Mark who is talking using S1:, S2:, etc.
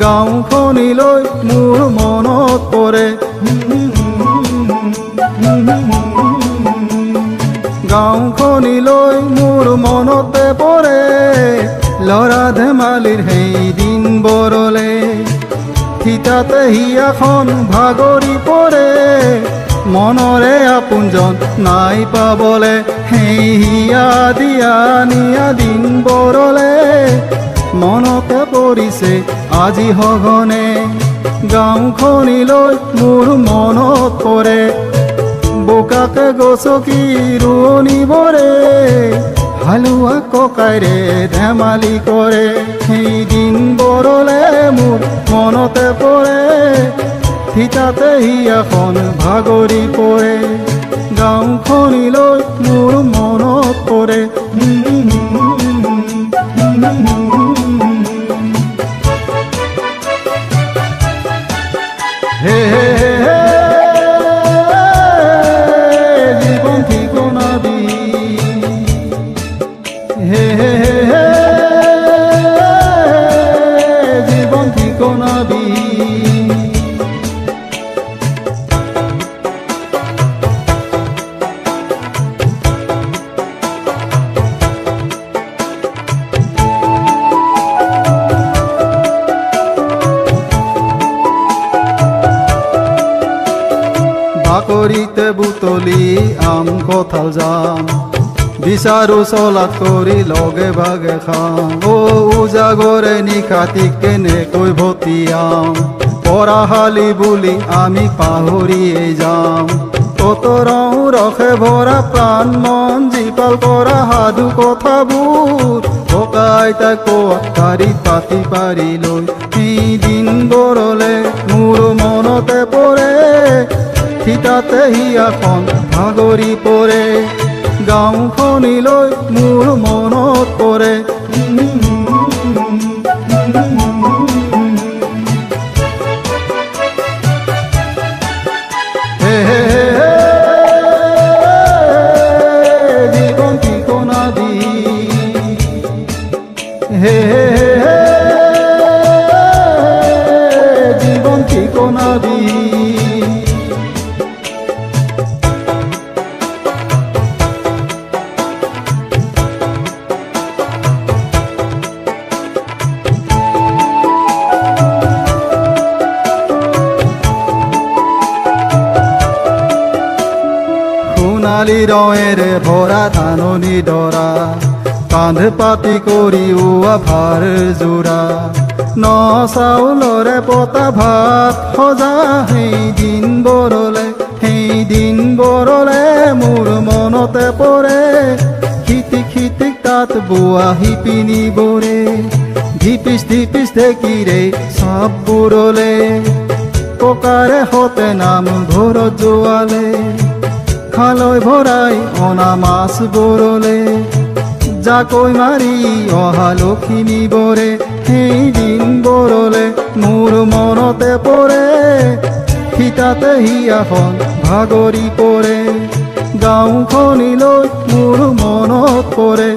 S1: গাঁওখনিলৈ মোৰ মনত পৰে গাঁওখনিলৈ মোৰ মনতে পৰে ল'ৰা ধেমালিৰ সেই দিনবোৰলে থিতাতে হিয়াখন ভাগৰি পৰে মনৰে আপোনজন নাই পাবলে সেই হিয়া দিয়া নিয়া দিনবোৰলে মনতে পৰিছে আজি সঘনে গাঁওখনিলৈ মোৰ মনত পৰে বোকাকে গছকি ৰোৱনীবোৰে হালোৱা ককাইৰে ধেমালি কৰে সেই দিনবোৰলে মোৰ মনতে পৰে থিতাতে হিয়াখন ভাগৰি পৰে গাঁওখনিলৈ মোৰ মনত পৰে হে জীবন ঠিকনা দি হে জীবন ঠিকনা দি বাকৰিতে বুটলি আম কঁঠাল যাম বিচাৰো চলাত কৰি লগে ভাগে খাম উজাগৰে নিশাতি কেনেকৈ ভটিয়াম পৰাশালি বুলি আমি পাহৰিয়ে যাম কত ৰং ৰসে ভৰা প্ৰাণ মন জীপাল কৰা সাধু কথাবোৰ ককা আইতাই কোৱা পাৰি পাতি পাৰি লৈ সেই দিনবোৰলে মোৰ মনতে পৰে থিতাতে হিয়াখন ভাগৰি পৰে গাঁওখনিলৈ মোৰ মনত পৰে জীবন ঠিকনা দি হে জীবন ঠিকনা দি সোণালী ৰঙেৰে ভৰা ধাননি ডৰা কান্ধ পাতি কৰি উৱা ভাৰ যোৰা ন চাউলৰে পতা ভাত সজা সেই দিনবোৰলে মোৰ মনতে পৰে খিতিক তাত বোৱা শিপিনীবোৰে ধিপিচ ঢেঁকীৰে চাপবোৰলে ককাৰে সতে নাম ঘৰত যোৱালে খালৈ ভৰাই অনা মাছবোৰলে জাকৈ মাৰি অহা লখিমীবোৰে সেই দিনবোৰলে মোৰ মনতে পৰে থিতাতে হিয়াখন ভাগৰি পৰে গাঁওখনিলৈ মোৰ মনত পৰে